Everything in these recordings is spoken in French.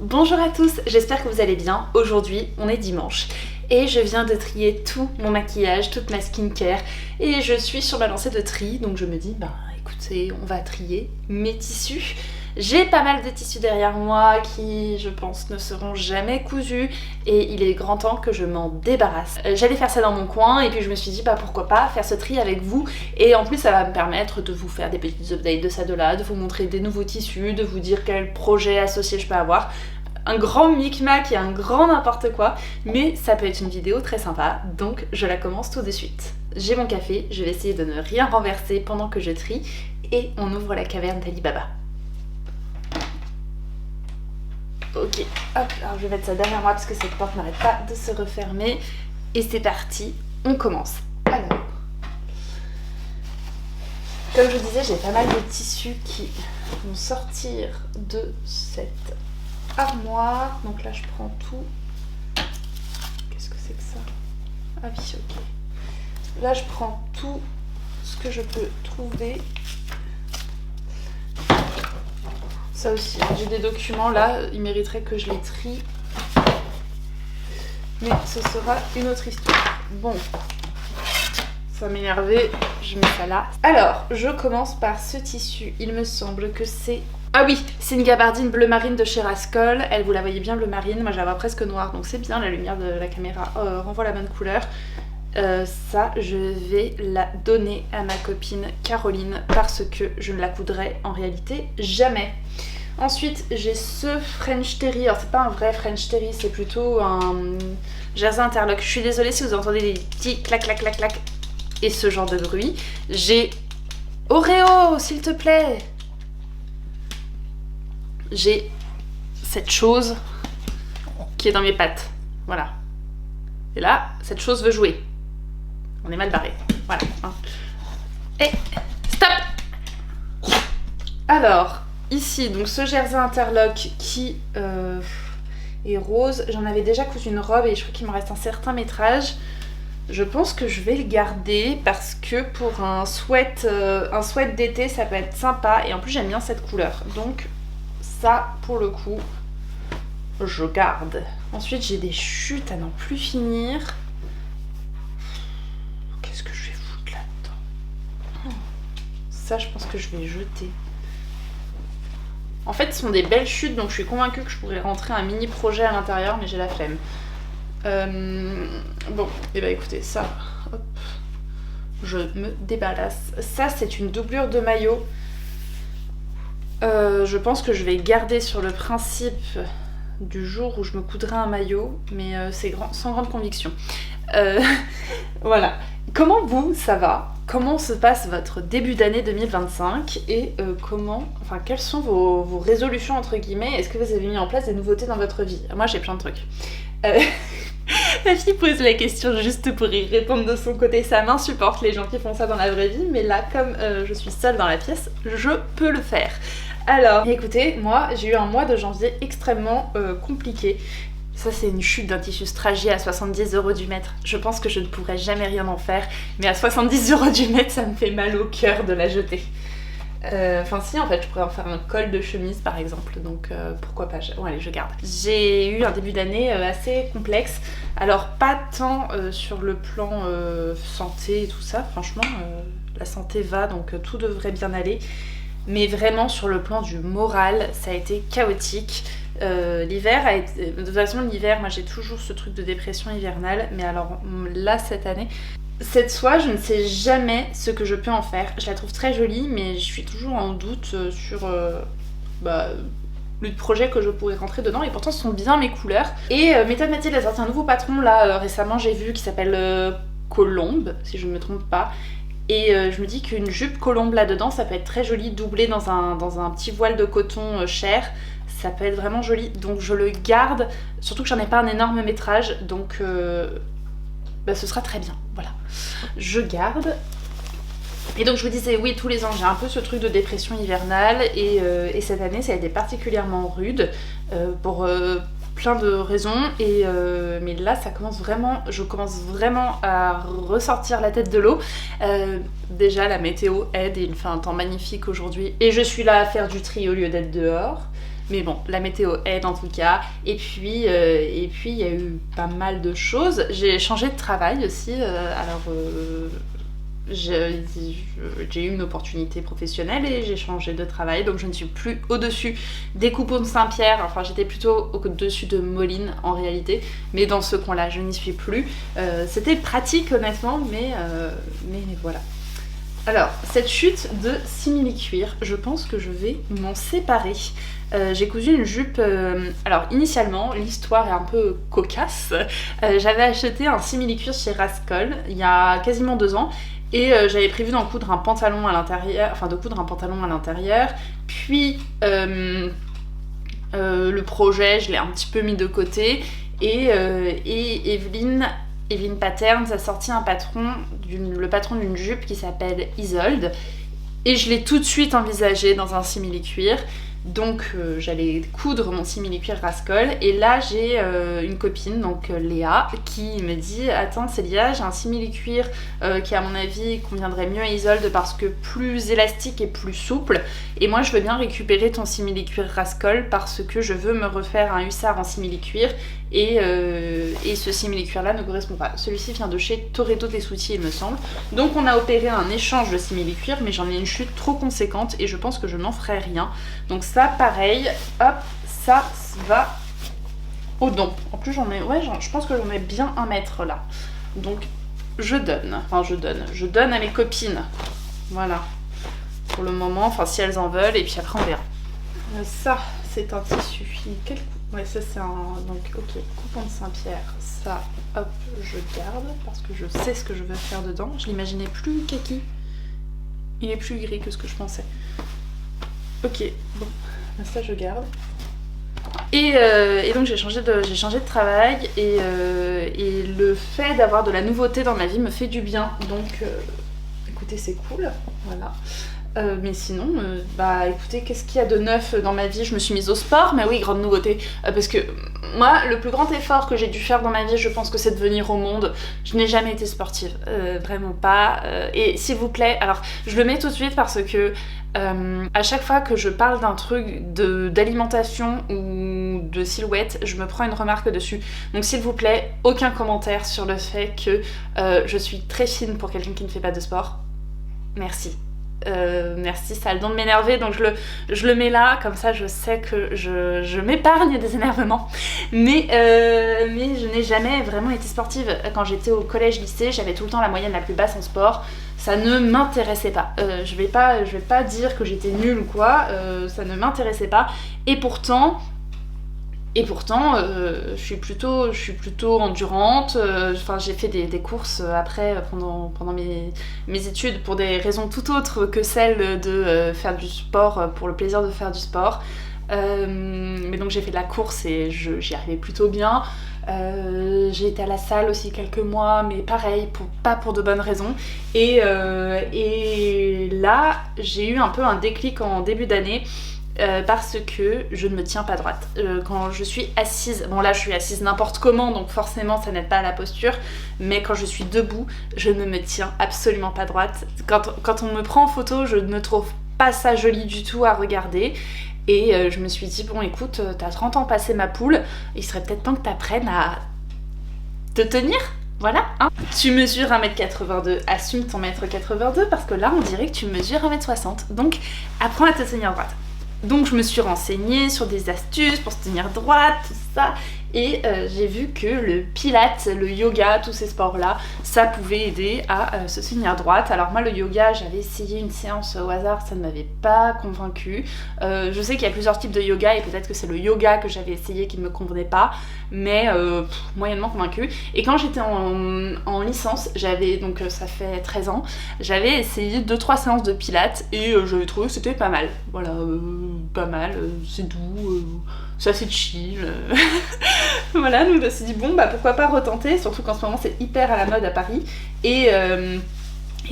Bonjour à tous, j'espère que vous allez bien. Aujourd'hui, on est dimanche et je viens de trier tout mon maquillage, toute ma skincare et je suis sur ma lancée de tri, donc je me dis, écoutez, on va trier mes tissus. J'ai pas mal de tissus derrière moi qui, je pense, ne seront jamais cousus et il est grand temps que je m'en débarrasse. J'allais faire ça dans mon coin et puis je me suis dit, pourquoi pas faire ce tri avec vous, et en plus ça va me permettre de vous faire des petites updates de ça de là, de vous montrer des nouveaux tissus, de vous dire quel projet associé je peux avoir. Un grand micmac et un grand n'importe quoi, mais ça peut être une vidéo très sympa, donc je la commence tout de suite. J'ai mon café, je vais essayer de ne rien renverser pendant que je trie, et on ouvre la caverne d'Ali Baba. Ok, hop, alors je vais mettre ça derrière moi parce que cette porte n'arrête pas de se refermer. Et c'est parti, on commence. Alors, comme je disais, j'ai pas mal de tissus qui vont sortir de cette armoire. Donc là, je prends tout. Qu'est-ce que c'est que ça? Ah oui, ok. Là, je prends tout ce que je peux trouver. Ça aussi, j'ai des documents là, il mériterait que je les trie. Mais ce sera une autre histoire. Bon, ça m'énervait, je mets ça là. Alors, je commence par ce tissu. Il me semble que c'est... Ah oui, c'est une gabardine bleu marine de chez Rascol. Elle, vous la voyez bien, bleu marine. Moi, j'avais presque noir, donc c'est bien, la lumière de la caméra renvoie la bonne couleur. Ça, je vais la donner à ma copine Caroline parce que je ne la coudrai en réalité jamais. Ensuite, j'ai ce French Terry. Alors, c'est pas un vrai French Terry, c'est plutôt un jersey interlock. Je suis désolée si vous entendez des petits clac clac clac clac et ce genre de bruit. J'ai Oreo, s'il te plaît. J'ai cette chose qui est dans mes pattes. Voilà. Et là, cette chose veut jouer. On est mal barré. Voilà. Et stop. Alors, ici, donc ce jersey interlock qui est rose. J'en avais déjà cousu une robe et je crois qu'il me reste un certain métrage. Je pense que je vais le garder parce que pour un sweat d'été, ça peut être sympa. Et en plus, j'aime bien cette couleur. Donc, ça, pour le coup, je garde. Ensuite, j'ai des chutes à n'en plus finir. Qu'est-ce que je vais foutre là-dedans? Ça, je pense que je vais jeter. En fait, ce sont des belles chutes, donc je suis convaincue que je pourrais rentrer un mini projet à l'intérieur, mais j'ai la flemme. Bon, et écoutez, ça, hop, je me débarrasse. Ça, c'est une doublure de maillot. Je pense que je vais garder sur le principe du jour où je me coudrai un maillot, mais c'est sans grande conviction. Voilà. Comment vous, ça va? Comment se passe votre début d'année 2025 et quelles sont vos résolutions entre guillemets? Est-ce que vous avez mis en place des nouveautés dans votre vie? Moi, j'ai plein de trucs. La fille pose la question juste pour y répondre de son côté. Ça m'insupporte les gens qui font ça dans la vraie vie, mais là, comme je suis seule dans la pièce, je peux le faire. Alors, écoutez, moi, j'ai eu un mois de janvier extrêmement compliqué. Ça, c'est une chute d'un tissu stragié à 70 € du mètre. Je pense que je ne pourrais jamais rien en faire, mais à 70 € du mètre, ça me fait mal au cœur de la jeter. Si, en fait, je pourrais en faire un col de chemise, par exemple, donc pourquoi pas. Bon, allez, je garde. J'ai eu un début d'année assez complexe. Alors, pas tant sur le plan santé et tout ça, franchement, la santé va, donc tout devrait bien aller. Mais vraiment sur le plan du moral, ça a été chaotique. L'hiver a été... De toute façon, l'hiver, moi j'ai toujours ce truc de dépression hivernale, mais alors là, cette année, cette soie, je ne sais jamais ce que je peux en faire. Je la trouve très jolie, mais je suis toujours en doute sur le projet que je pourrais rentrer dedans, et pourtant ce sont bien mes couleurs. Et Méthode Mathilde a sorti un nouveau patron là récemment, j'ai vu, qui s'appelle Colombe, si je ne me trompe pas. Et je me dis qu'une jupe colombe là-dedans, ça peut être très joli, doublé dans un petit voile de coton cher. Ça peut être vraiment joli, donc je le garde. Surtout que j'en ai pas un énorme métrage, donc ce sera très bien, voilà. Je garde. Et donc je vous disais, oui, tous les ans, j'ai un peu ce truc de dépression hivernale. Et cette année, ça a été particulièrement rude pour plein de raisons. Mais là, je commence vraiment à ressortir la tête de l'eau. Déjà, la météo aide, il fait un temps magnifique aujourd'hui. Et je suis là à faire du tri au lieu d'être dehors. Mais bon, la météo aide en tout cas. Et puis il y a eu pas mal de choses. J'ai changé de travail aussi. J'ai eu une opportunité professionnelle et j'ai changé de travail, donc je ne suis plus au-dessus des coupons de Saint-Pierre, enfin j'étais plutôt au-dessus de Moline en réalité, mais dans ce coin-là je n'y suis plus. C'était pratique honnêtement, mais voilà. Alors, cette chute de simili-cuir, je pense que je vais m'en séparer. J'ai cousu une jupe... alors, initialement, l'histoire est un peu cocasse. J'avais acheté un simili-cuir chez Rascol il y a quasiment 2 ans. Et j'avais prévu d'en coudre un pantalon à l'intérieur, puis le projet, je l'ai un petit peu mis de côté, et Evelyne Patterns a sorti le patron d'une jupe qui s'appelle Isolde, et je l'ai tout de suite envisagé dans un simili-cuir. Donc j'allais coudre mon simili-cuir Rascol, et là j'ai une copine, donc Léa, qui me dit: attends Célia, j'ai un simili-cuir qui à mon avis conviendrait mieux à Isolde parce que plus élastique et plus souple, et moi je veux bien récupérer ton simili-cuir Rascol parce que je veux me refaire un hussard en simili-cuir, et ce simili-cuir là ne correspond pas. Celui-ci vient de chez Toretto Tessuti il me semble. Donc on a opéré un échange de simili-cuir, mais j'en ai une chute trop conséquente et je pense que je n'en ferai rien. Donc ça pareil, hop, ça va au don. En plus je pense que j'en ai bien 1 mètre là. Donc je donne à mes copines. Voilà. Pour le moment, enfin si elles en veulent, et puis après on verra. Ça, c'est un tissu. Ouais, ça c'est un... Donc, ok, coupon de Saint-Pierre. Ça, hop, je garde, parce que je sais ce que je veux faire dedans. Je l'imaginais plus kaki. Il est plus gris que ce que je pensais. Ok, bon, ça je garde. Et donc j'ai changé de travail, et le fait d'avoir de la nouveauté dans ma vie me fait du bien. Donc, écoutez, c'est cool, voilà. Mais sinon, écoutez, qu'est-ce qu'il y a de neuf dans ma vie? Je me suis mise au sport, mais oui, grande nouveauté, parce que moi, le plus grand effort que j'ai dû faire dans ma vie, je pense que c'est de venir au monde. Je n'ai jamais été sportive, vraiment pas, et s'il vous plaît, alors je le mets tout de suite parce que à chaque fois que je parle d'un truc d'alimentation ou de silhouette, je me prends une remarque dessus. Donc s'il vous plaît, aucun commentaire sur le fait que je suis très fine pour quelqu'un qui ne fait pas de sport. Merci. Merci, ça a le don de m'énerver, donc je le mets là, comme ça je sais que je m'épargne des énervements. Mais je n'ai jamais vraiment été sportive. Quand j'étais au collège-lycée, j'avais tout le temps la moyenne la plus basse en sport. Ça ne m'intéressait pas. Je vais pas dire que j'étais nulle ou quoi, ça ne m'intéressait pas. Et pourtant, je suis plutôt endurante. Enfin, j'ai fait des courses après pendant mes études pour des raisons tout autres que celles de faire du sport pour le plaisir de faire du sport. Mais donc j'ai fait de la course et j'y arrivais plutôt bien. J'ai été à la salle aussi quelques mois, mais pareil, pas pour de bonnes raisons. Et là, j'ai eu un peu un déclic en début d'année. Parce que je ne me tiens pas droite. Quand je suis assise, bon là je suis assise n'importe comment, donc forcément ça n'aide pas à la posture, mais quand je suis debout, je ne me tiens absolument pas droite. Quand on me prend en photo, je ne trouve pas ça joli du tout à regarder. Et je me suis dit, bon écoute, t'as 30 ans passé ma poule, il serait peut-être temps que t'apprennes à te tenir. Voilà, hein. Tu mesures 1m82, assume ton 1m82, parce que là on dirait que tu mesures 1m60, donc apprends à te tenir droite. Donc je me suis renseignée sur des astuces pour se tenir droite, tout ça, et j'ai vu que le pilates, le yoga, tous ces sports-là, ça pouvait aider à se tenir droite. Alors moi le yoga, j'avais essayé une séance au hasard, ça ne m'avait pas convaincue. Je sais qu'il y a plusieurs types de yoga et peut-être que c'est le yoga que j'avais essayé qui ne me convenait pas, mais moyennement convaincue. Et quand j'étais en licence, j'avais, donc ça fait 13 ans, j'avais essayé 2-3 séances de pilates et j'avais trouvé que c'était pas mal. Voilà, pas mal, c'est doux, c'est assez chill. Voilà, donc je me suis dit bon pourquoi pas retenter, surtout qu'en ce moment c'est hyper à la mode à Paris. Et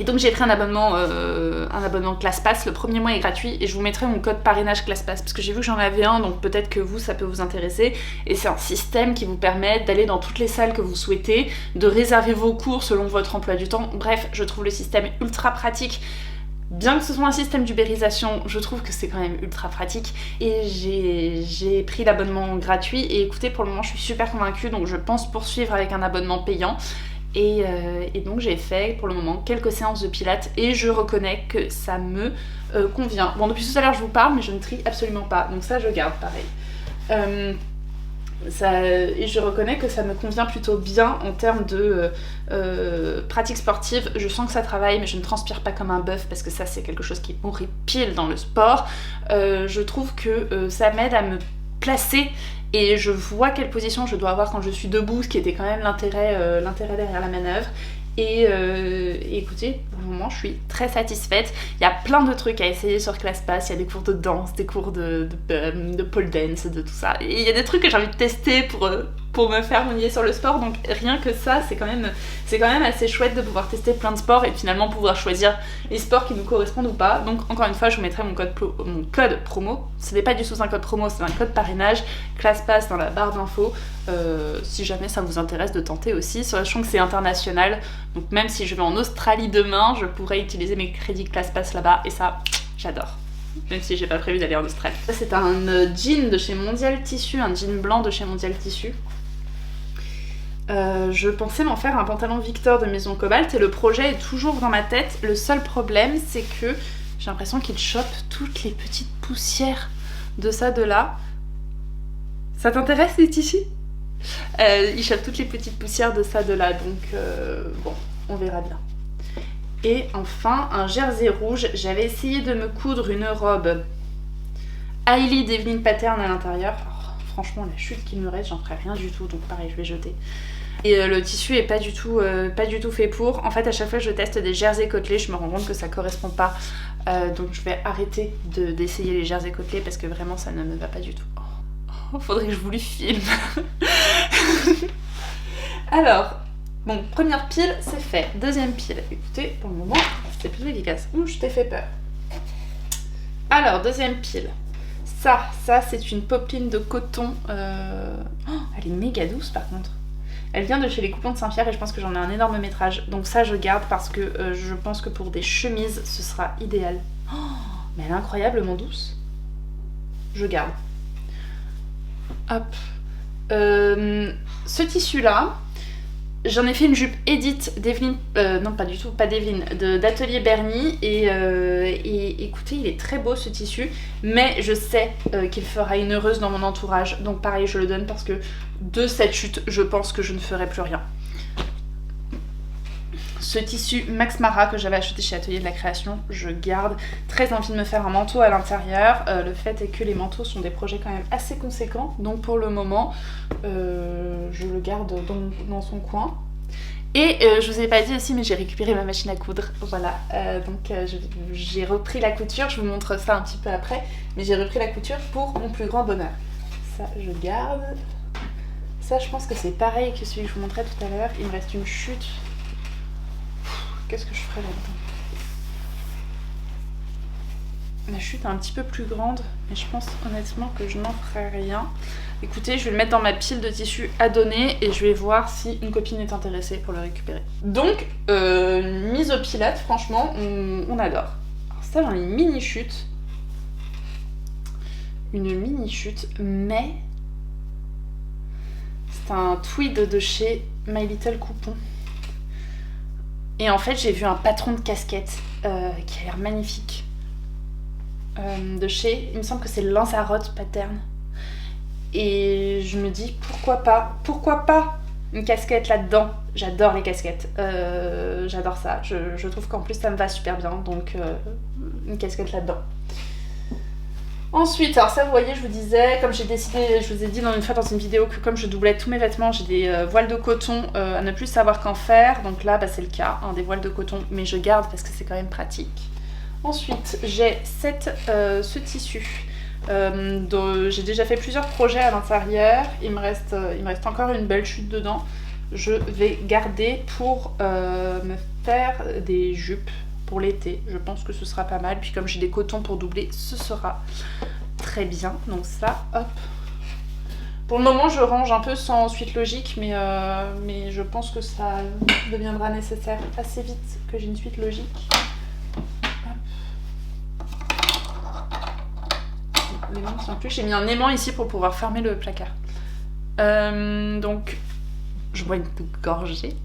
donc j'ai pris un abonnement ClassPass. Le premier mois est gratuit et je vous mettrai mon code parrainage ClassPass parce que j'ai vu que j'en avais un, donc peut-être que vous ça peut vous intéresser. Et c'est un système qui vous permet d'aller dans toutes les salles que vous souhaitez, de réserver vos cours selon votre emploi du temps. Bref, je trouve le système ultra pratique. Bien que ce soit un système d'ubérisation, je trouve que c'est quand même ultra pratique et j'ai pris l'abonnement gratuit et écoutez, pour le moment je suis super convaincue, donc je pense poursuivre avec un abonnement payant. Et donc j'ai fait pour le moment quelques séances de pilates et je reconnais que ça me convient. Bon, depuis tout à l'heure je vous parle mais je ne trie absolument pas, donc ça je garde pareil. Et je reconnais que ça me convient plutôt bien en termes de pratique sportive. Je sens que ça travaille mais je ne transpire pas comme un bœuf parce que ça c'est quelque chose qui m'horripile dans le sport. Je trouve que ça m'aide à me placer et je vois quelle position je dois avoir quand je suis debout, ce qui était quand même l'intérêt derrière la manœuvre. Et écoutez, pour le moment, je suis très satisfaite. Il y a plein de trucs à essayer sur ClassPass. Il y a des cours de danse, des cours de pole dance, de tout ça. Et il y a des trucs que j'ai envie de tester pour me faire mouiller sur le sport. Donc rien que ça, c'est quand même assez chouette de pouvoir tester plein de sports et finalement pouvoir choisir les sports qui nous correspondent ou pas. Donc encore une fois, je vous mettrai mon code promo. Ce n'est pas du tout un code promo, c'est un code parrainage. ClassPass dans la barre d'infos. Si jamais ça vous intéresse de tenter aussi, sachant que c'est international. Donc même si je vais en Australie demain, je pourrais utiliser mes crédits ClassPass là-bas et ça, j'adore. Même si j'ai pas prévu d'aller en Australie. Ça c'est un jean de chez Mondial Tissu, un jean blanc de chez Mondial Tissu. Je pensais m'en faire un pantalon Victor de Maison Cobalt et le projet est toujours dans ma tête. Le seul problème c'est que j'ai l'impression qu'il chope toutes les petites poussières de ça, de là. Ça t'intéresse les tissus ? Il chope toutes les petites poussières de ça, de là, donc bon, on verra bien. Et enfin, un jersey rouge. J'avais essayé de me coudre une robe Hailey d'Evelyn Pattern à l'intérieur. Oh, franchement, la chute qu'il me reste, j'en ferai rien du tout, donc pareil, je vais jeter. Et le tissu est pas du tout fait pour. En fait, à chaque fois que je teste des jerseys côtelés, je me rends compte que ça correspond pas. Donc je vais arrêter d'essayer les jerseys côtelés parce que vraiment, ça ne me va pas du tout. Faudrait que je vous le filme. Alors, bon, première pile, c'est fait. Deuxième pile, écoutez, pour le moment, c'est plutôt efficace. Ouh, je t'ai fait peur. Alors, deuxième pile. Ça c'est une popeline de coton. Oh, elle est méga douce par contre. Elle vient de chez les Coupons de Saint-Pierre et je pense que j'en ai un énorme métrage. Donc ça, je garde parce que je pense que pour des chemises, ce sera idéal. Oh, mais elle est incroyablement douce. Je garde. Hop. Ce tissu là, j'en ai fait une jupe Edith d'Evelyne, non pas du tout, pas d'Evelyne, d'Atelier Bernie et écoutez, il est très beau ce tissu, mais je sais qu'il fera une heureuse dans mon entourage, donc pareil je le donne parce que de cette chute, je pense que je ne ferai plus rien. Ce tissu Max Mara que j'avais acheté chez Atelier de la Création, je garde. Très envie de me faire un manteau à l'intérieur. Le fait est que les manteaux sont des projets quand même assez conséquents. Donc pour le moment, je le garde dans son coin. Et je vous ai pas dit aussi, mais j'ai récupéré ma machine à coudre. Voilà, donc j'ai repris la couture. Je vous montre ça un petit peu après. Mais j'ai repris la couture pour mon plus grand bonheur. Ça, je garde. Ça, je pense que c'est pareil que celui que je vous montrais tout à l'heure. Il me reste une chute. Qu'est-ce que je ferais là-dedans ? La chute est un petit peu plus grande, mais je pense honnêtement que je n'en ferai rien. Écoutez, je vais le mettre dans ma pile de tissus à donner et je vais voir si une copine est intéressée pour le récupérer. Donc, mise au pilates, franchement, on adore. Alors ça, j'en ai une mini chute. Une mini chute, mais c'est un tweed de chez My Little Coupon. Et en fait, j'ai vu un patron de casquette qui a l'air magnifique. De chez, il me semble que c'est Lanzarote Pattern. Et je me dis, pourquoi pas une casquette là-dedans. J'adore les casquettes. J'adore ça. Je trouve qu'en plus, ça me va super bien. Donc, une casquette là-dedans. Ensuite, alors ça vous voyez, je vous disais, comme j'ai décidé, je vous ai dit une fois dans une vidéo que comme je doublais tous mes vêtements, j'ai des voiles de coton à ne plus savoir qu'en faire. Donc là, c'est le cas, des voiles de coton, mais je garde parce que c'est quand même pratique. Ensuite, j'ai ce tissu. J'ai déjà fait plusieurs projets à l'intérieur. Il me reste encore une belle chute dedans. Je vais garder pour me faire des jupes. Pour l'été, je pense que ce sera pas mal. Puis comme j'ai des cotons pour doubler, ce sera très bien. Donc ça, hop. Pour le moment, je range un peu sans suite logique, mais je pense que ça deviendra nécessaire assez vite que j'ai une suite logique. Hop. l'aimant ne tient plus. J'ai mis un aimant ici pour pouvoir fermer le placard. Donc, je bois une petite gorgée.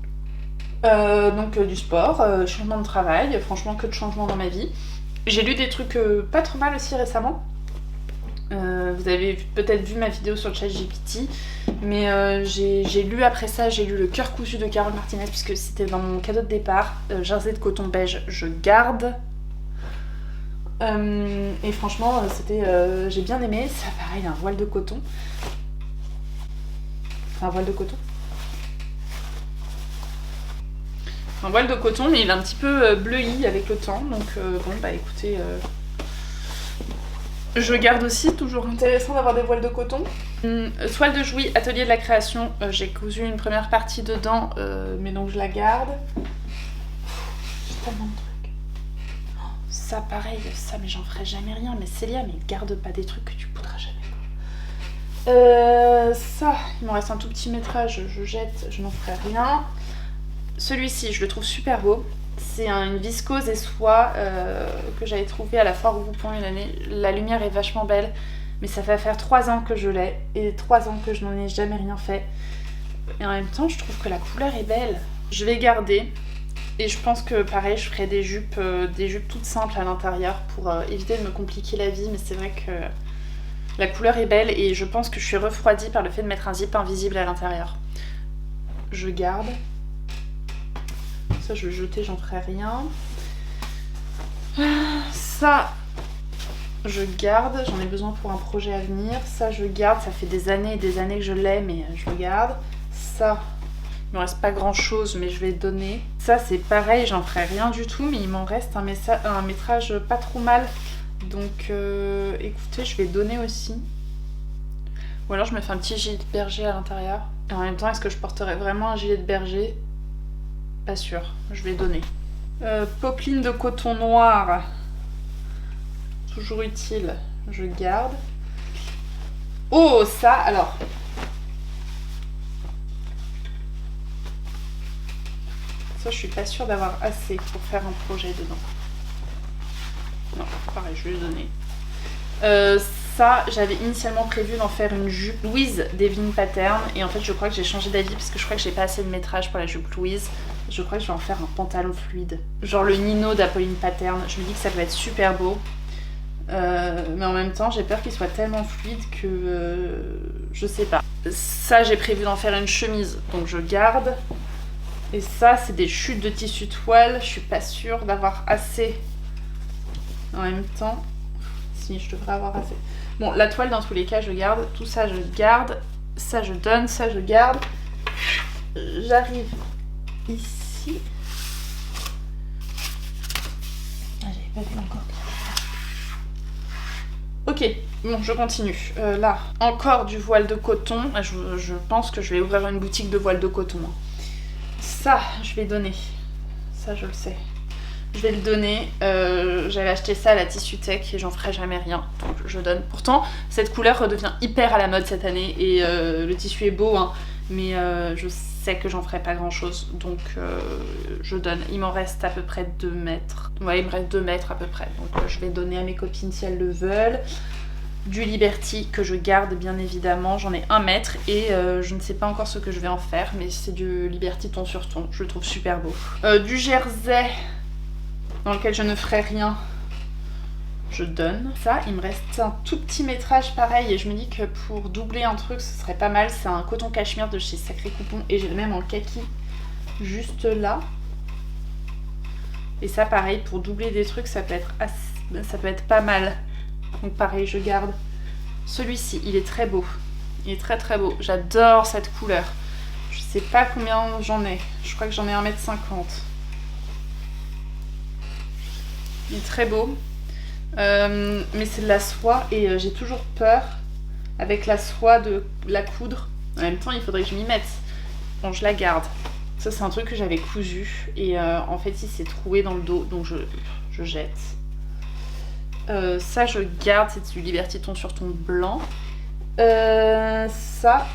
Du sport, changement de travail, franchement que de changements dans ma vie. J'ai lu des trucs pas trop mal aussi récemment. Vous avez peut-être vu ma vidéo sur le ChatGPT, mais j'ai lu après ça, j'ai lu Le cœur cousu de Carole Martinez puisque c'était dans mon cadeau de départ. Jersey de coton beige, je garde. Et franchement, j'ai bien aimé. Ça pareil, un voile de coton. Enfin, un voile de coton. Un voile de coton, mais il est un petit peu bleui avec le temps, donc bon bah écoutez, je garde aussi, toujours intéressant d'avoir des voiles de coton. Toile de Jouy, atelier de la création, j'ai cousu une première partie dedans, mais donc je la garde. J'ai tellement de trucs. Oh, ça pareil, ça mais j'en ferai jamais rien, mais Célia, mais garde pas des trucs que tu voudras jamais. Ça, il me reste un tout petit métrage, je jette, je n'en ferai rien. Celui-ci, je le trouve super beau. C'est une viscose et soie que j'avais trouvé à la foire au Roupon une année. La lumière est vachement belle, mais ça va faire 3 ans que je l'ai et 3 ans que je n'en ai jamais rien fait. Et en même temps, je trouve que la couleur est belle. Je vais garder et je pense que pareil, je ferai des jupes toutes simples à l'intérieur pour éviter de me compliquer la vie. Mais c'est vrai que la couleur est belle et je pense que je suis refroidie par le fait de mettre un zip invisible à l'intérieur. Je garde. Ça, je vais jeter, j'en ferai rien. Ça, je garde. J'en ai besoin pour un projet à venir. Ça, je garde. Ça fait des années et des années que je l'ai, mais je le garde. Ça, il me reste pas grand-chose, mais je vais donner. Ça, c'est pareil, j'en ferai rien du tout, mais il m'en reste un métrage pas trop mal. Donc, écoutez, je vais donner aussi. Ou alors, je me fais un petit gilet de berger à l'intérieur. Et en même temps, est-ce que je porterai vraiment un gilet de berger ? Pas sûr, je vais donner. Popeline de coton noir, toujours utile, je garde. Oh, ça, alors. Ça, je suis pas sûre d'avoir assez pour faire un projet dedans. Non, pareil, je vais le donner. Ça, j'avais initialement prévu d'en faire une jupe Louise d'Evelyne Pattern. Et en fait, je crois que j'ai changé d'avis parce que je crois que j'ai pas assez de métrage pour la jupe Louise. Je crois que je vais en faire un pantalon fluide. Genre le Nino d'Apolline Pattern. Je me dis que ça peut être super beau. Mais en même temps, j'ai peur qu'il soit tellement fluide que... je sais pas. Ça, j'ai prévu d'en faire une chemise. Donc je garde. Et ça, c'est des chutes de tissu toile. Je suis pas sûre d'avoir assez. En même temps... Si, je devrais avoir assez. Bon, la toile, dans tous les cas, je garde. Tout ça, je garde. Ça, je donne. Ça, je garde. J'arrive ici. Ah, j'avais pas vu encore. Ok, bon, je continue. Là, encore du voile de coton. Je pense que je vais ouvrir une boutique de voile de coton. Ça, je vais donner. Ça, je le sais. Je vais le donner. J'avais acheté ça à la Tissu Tech et j'en ferai jamais rien. Donc je donne. Pourtant, cette couleur redevient hyper à la mode cette année et le tissu est beau, hein, mais je sais que j'en ferai pas grand chose. Donc je donne. Il m'en reste à peu près 2 mètres. Ouais, il me reste 2 mètres à peu près. Donc je vais donner à mes copines si elles le veulent. Du Liberty que je garde bien évidemment. J'en ai 1 mètre et je ne sais pas encore ce que je vais en faire, mais c'est du Liberty ton sur ton. Je le trouve super beau. Du Jersey dans lequel je ne ferai rien, je donne. Ça, il me reste un tout petit métrage pareil et je me dis que pour doubler un truc, ce serait pas mal. C'est un coton cachemire de chez Sacré Coupon et j'ai le même en kaki juste là. Et ça, pareil, pour doubler des trucs, ça peut être pas mal. Donc pareil, je garde. Celui-ci, il est très beau. Il est très très beau. J'adore cette couleur. Je sais pas combien j'en ai. Je crois que j'en ai 1,50 m. Il est très beau, mais c'est de la soie et j'ai toujours peur avec la soie de la coudre. En même temps, il faudrait que je m'y mette. Bon, je la garde. Ça, c'est un truc que j'avais cousu et en fait, il s'est troué dans le dos, donc je jette. Ça, je garde, c'est du Liberty ton sur ton blanc. Ça,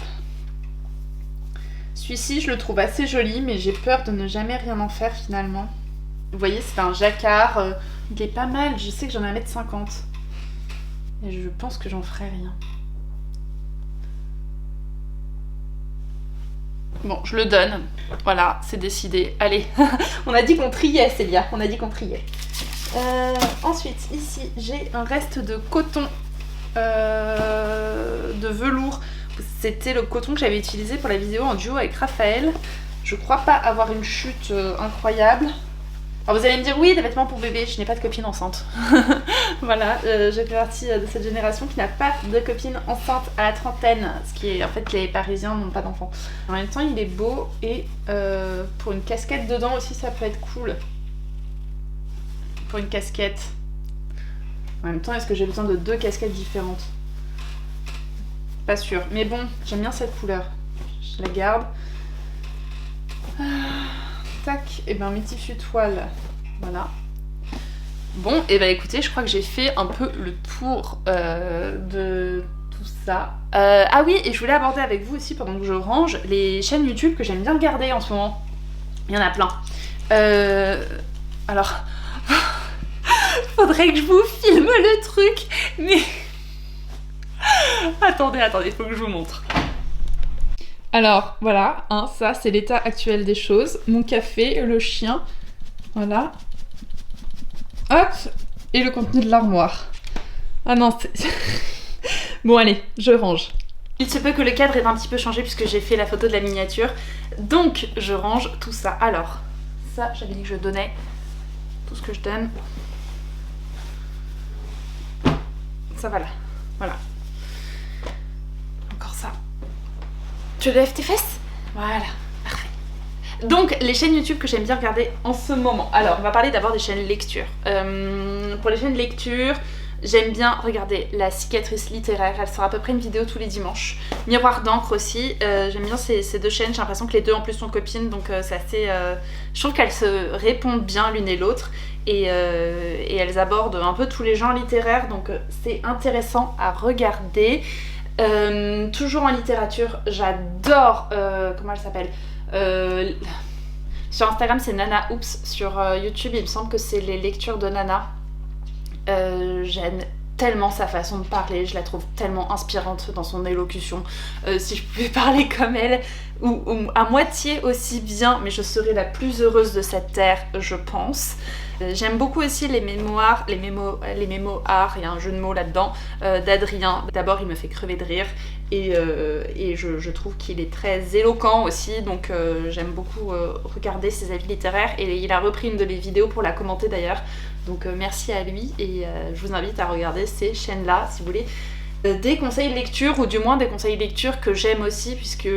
celui-ci, je le trouve assez joli, mais j'ai peur de ne jamais rien en faire finalement. Vous voyez, c'est un jacquard. Il est pas mal, je sais que j'en ai 1,50 m. Et je pense que j'en ferai rien. Bon, je le donne. Voilà, c'est décidé. Allez, on a dit qu'on triait, Célia. On a dit qu'on triait. Ensuite, ici, j'ai un reste de coton de velours. C'était le coton que j'avais utilisé pour la vidéo en duo avec Raphaël. Je crois pas avoir une chute incroyable. Alors vous allez me dire, oui, des vêtements pour bébé, je n'ai pas de copine enceinte. Voilà, je fais partie de cette génération qui n'a pas de copine enceinte à la trentaine. Ce qui est, en fait, les Parisiens n'ont pas d'enfants. En même temps, il est beau et pour une casquette dedans aussi, ça peut être cool. Pour une casquette. En même temps, est-ce que j'ai besoin de 2 casquettes différentes? Pas sûr. Mais bon, j'aime bien cette couleur. Je la garde. Tac. Et ben mes tissus toile. Voilà. Bon, et ben écoutez, je crois que j'ai fait un peu le tour de tout ça. Ah oui, et je voulais aborder avec vous aussi, pendant que je range, les chaînes YouTube que j'aime bien regarder en ce moment. Il y en a plein. Alors... Faudrait que je vous filme le truc, mais... attendez, faut que je vous montre. Alors, voilà, hein, ça c'est l'état actuel des choses. Mon café, le chien, voilà. Hop, et le contenu de l'armoire. Ah non, c'est... Bon allez, je range. Il se peut que le cadre ait un petit peu changé puisque j'ai fait la photo de la miniature. Donc, je range tout ça. Alors, ça, j'avais dit que je donnais tout ce que je donne. Ça va là, voilà. Encore ça. Tu lèves tes fesses? Voilà, parfait. Donc, les chaînes YouTube que j'aime bien regarder en ce moment. Alors, on va parler d'abord des chaînes lecture. Pour les chaînes lecture, j'aime bien regarder La Cicatrice littéraire. Elle sort à peu près une vidéo tous les dimanches. Miroir d'encre aussi. J'aime bien ces 2 chaînes. J'ai l'impression que les 2 en plus sont copines. Donc, c'est assez... je trouve qu'elles se répondent bien l'une et l'autre. Et elles abordent un peu tous les genres littéraires. Donc, c'est intéressant à regarder. Toujours en littérature, j'adore... comment elle s'appelle? Sur Instagram, c'est Nana Oops. Sur YouTube, il me semble que c'est les lectures de Nana. J'aime tellement sa façon de parler, je la trouve tellement inspirante dans son élocution. Si je pouvais parler comme elle, ou à moitié aussi bien, mais je serais la plus heureuse de cette terre, je pense. J'aime beaucoup aussi les mémoires, les mémoires, il y a un jeu de mots là-dedans, d'Adrien. D'abord, il me fait crever de rire, et je trouve qu'il est très éloquent aussi, donc j'aime beaucoup regarder ses avis littéraires, et il a repris une de mes vidéos pour la commenter d'ailleurs. Donc merci à lui, et je vous invite à regarder ces chaînes-là si vous voulez des conseils de lecture, ou du moins des conseils de lecture que j'aime aussi, puisque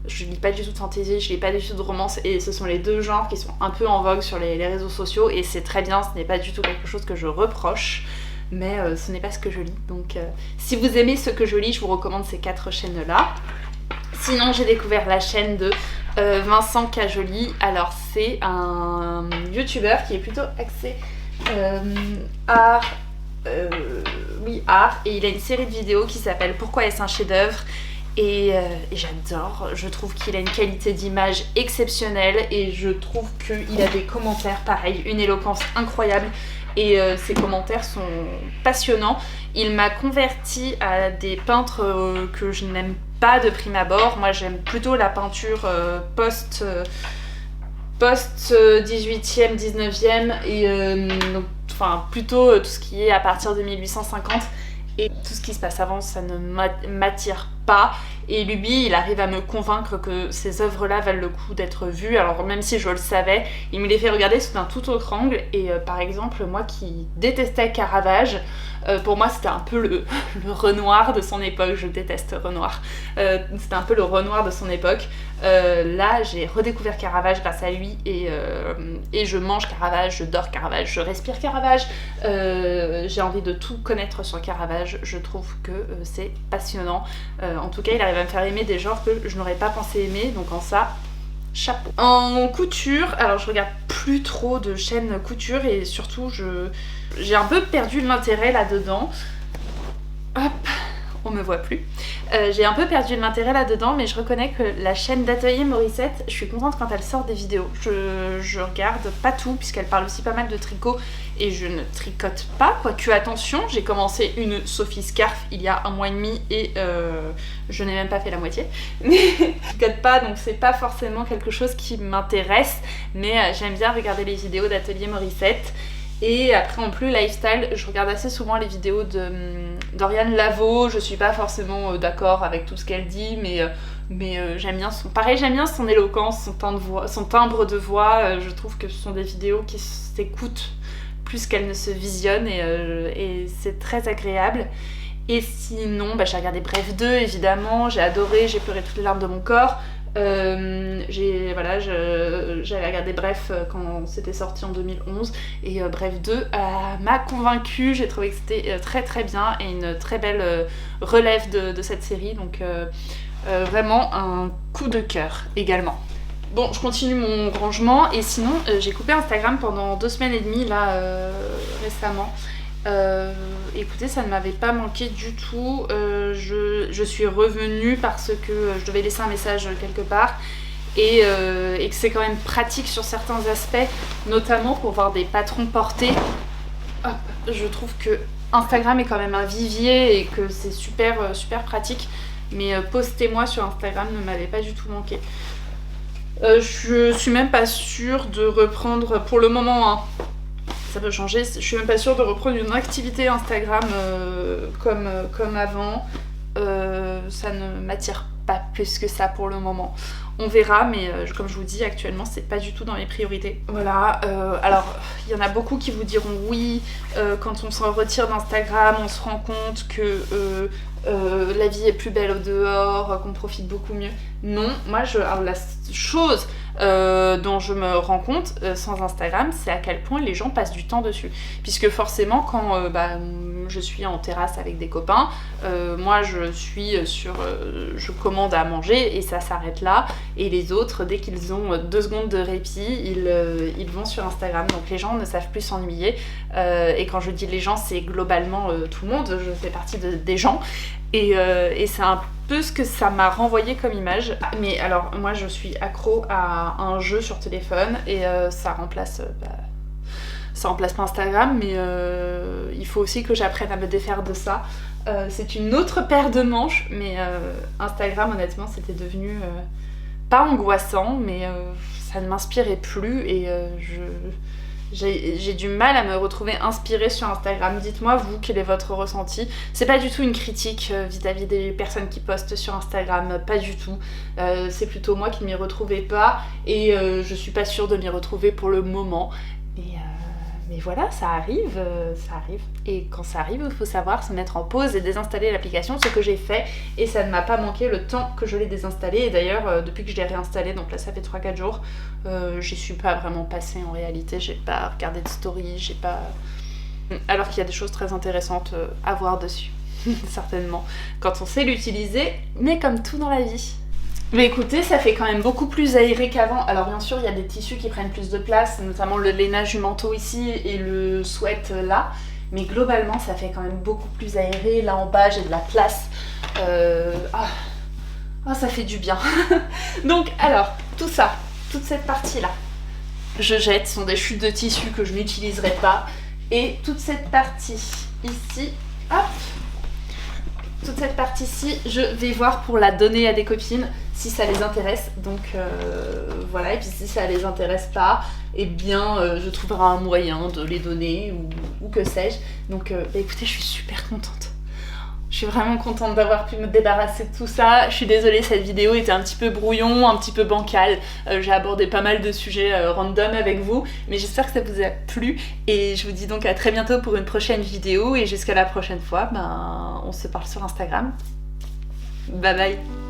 je lis pas du tout de fantasy, je lis pas du tout de romance, et ce sont les 2 genres qui sont un peu en vogue sur les réseaux sociaux, et c'est très bien, ce n'est pas du tout quelque chose que je reproche, mais ce n'est pas ce que je lis. Donc si vous aimez ce que je lis, je vous recommande ces 4 chaînes-là. Sinon, j'ai découvert la chaîne de Vincent Cajoli. Alors c'est un youtubeur qui est plutôt axé art, art, et il a une série de vidéos qui s'appelle Pourquoi est-ce un chef-d'œuvre, et j'adore. Je trouve qu'il a une qualité d'image exceptionnelle, et je trouve qu'il a des commentaires pareils, une éloquence incroyable, et ses commentaires sont passionnants. Il m'a converti à des peintres que je n'aime pas de prime abord. Moi j'aime plutôt la peinture post 18e, 19e, et donc, enfin plutôt tout ce qui est à partir de 1850, et tout ce qui se passe avant, ça ne m'attire pas. Et lui, il arrive à me convaincre que ces œuvres-là valent le coup d'être vues. Alors même si je le savais, il me les fait regarder sous un tout autre angle. Et par exemple, moi qui détestais Caravage, pour moi c'était un peu le Renoir de son époque. Je déteste Renoir. C'était un peu le Renoir de son époque. Là, j'ai redécouvert Caravage grâce à lui, et je mange Caravage, je dors Caravage, je respire Caravage. J'ai envie de tout connaître sur Caravage. Je trouve que c'est passionnant. En tout cas, il arrive à me faire aimer des genres que je n'aurais pas pensé aimer, donc en ça, chapeau. En couture, alors je regarde plus trop de chaînes couture, et surtout j'ai un peu perdu l'intérêt là-dedans. Hop, on me voit plus. J'ai un peu perdu de l'intérêt là-dedans, mais je reconnais que la chaîne d'Atelier Morissette, je suis contente quand elle sort des vidéos. Je regarde pas tout, puisqu'elle parle aussi pas mal de tricot, et je ne tricote pas, quoique attention, j'ai commencé une Sophie Scarf il y a 1 mois et demi, et je n'ai même pas fait la moitié. Mais je tricote pas, donc c'est pas forcément quelque chose qui m'intéresse, mais j'aime bien regarder les vidéos d'Atelier Morissette. Et après en plus lifestyle, je regarde assez souvent les vidéos d'Oriane Lavo. Je suis pas forcément d'accord avec tout ce qu'elle dit, mais j'aime bien j'aime bien son éloquence, son timbre de voix. Je trouve que ce sont des vidéos qui s'écoutent plus qu'elles ne se visionnent, et c'est très agréable. Et sinon, j'ai regardé Bref 2 évidemment, j'ai adoré, j'ai pleuré toutes les larmes de mon corps. J'avais regardé Bref quand c'était sorti en 2011, et Bref 2 m'a convaincue. J'ai trouvé que c'était très très bien et une très belle relève de cette série, donc vraiment un coup de cœur également. Bon, je continue mon rangement, et sinon j'ai coupé Instagram pendant 2 semaines et demie là récemment. Écoutez, ça ne m'avait pas manqué du tout. Je suis revenue parce que je devais laisser un message quelque part, et que c'est quand même pratique sur certains aspects, notamment pour voir des patrons portés. Hop, je trouve que Instagram est quand même un vivier et que c'est super, super pratique, mais postez-moi sur Instagram ne m'avait pas du tout manqué. Je suis même pas sûre de reprendre pour le moment, hein. Ça peut changer, je suis même pas sûre de reprendre une activité Instagram comme avant. Ça ne m'attire pas plus que ça pour le moment. On verra, mais comme je vous dis, actuellement c'est pas du tout dans mes priorités. Voilà, alors il y en a beaucoup qui vous diront oui, quand on s'en retire d'Instagram, on se rend compte que la vie est plus belle au dehors, qu'on profite beaucoup mieux. Non, moi alors la chose dont je me rends compte sans Instagram, c'est à quel point les gens passent du temps dessus. Puisque forcément, quand je suis en terrasse avec des copains, moi je commande à manger et ça s'arrête là. Et les autres, dès qu'ils ont 2 secondes de répit, ils vont sur Instagram. Donc les gens ne savent plus s'ennuyer. Et quand je dis les gens, c'est globalement tout le monde. Je fais partie des gens. Et c'est un peu ce que ça m'a renvoyé comme image. Mais alors, moi je suis accro à un jeu sur téléphone, et ça remplace pas Instagram, mais il faut aussi que j'apprenne à me défaire de ça. C'est une autre paire de manches, mais Instagram, honnêtement, c'était devenu pas angoissant, mais ça ne m'inspirait plus, et j'ai du mal à me retrouver inspirée sur Instagram. Dites-moi, vous, quel est votre ressenti? C'est pas du tout une critique vis-à-vis des personnes qui postent sur Instagram, pas du tout. C'est plutôt moi qui m'y retrouvais pas, et je suis pas sûre de m'y retrouver pour le moment. Mais voilà, ça arrive. Et quand ça arrive, il faut savoir se mettre en pause et désinstaller l'application, ce que j'ai fait, et ça ne m'a pas manqué le temps que je l'ai désinstallée. Et d'ailleurs, depuis que je l'ai réinstallée, donc là ça fait 3-4 jours, j'y suis pas vraiment passée en réalité. J'ai pas regardé de story, alors qu'il y a des choses très intéressantes à voir dessus, certainement, quand on sait l'utiliser, mais comme tout dans la vie. Mais écoutez, ça fait quand même beaucoup plus aéré qu'avant. Alors bien sûr, il y a des tissus qui prennent plus de place, notamment le lainage du manteau ici et le sweat là. Mais globalement, ça fait quand même beaucoup plus aéré. Là en bas, j'ai de la place. Ça fait du bien. Donc alors, tout ça, toute cette partie-là, je jette. Ce sont des chutes de tissu que je n'utiliserai pas. Et toute cette partie ici, hop, toute cette partie-ci, je vais voir pour la donner à des copines si ça les intéresse. Donc voilà, et puis si ça les intéresse pas, eh bien je trouverai un moyen de les donner ou que sais-je. Donc écoutez, je suis super contente. Je suis vraiment contente d'avoir pu me débarrasser de tout ça. Je suis désolée, cette vidéo était un petit peu brouillon, un petit peu bancale. J'ai abordé pas mal de sujets random avec vous, mais j'espère que ça vous a plu. Et je vous dis donc à très bientôt pour une prochaine vidéo. Et jusqu'à la prochaine fois, on se parle sur Instagram. Bye bye.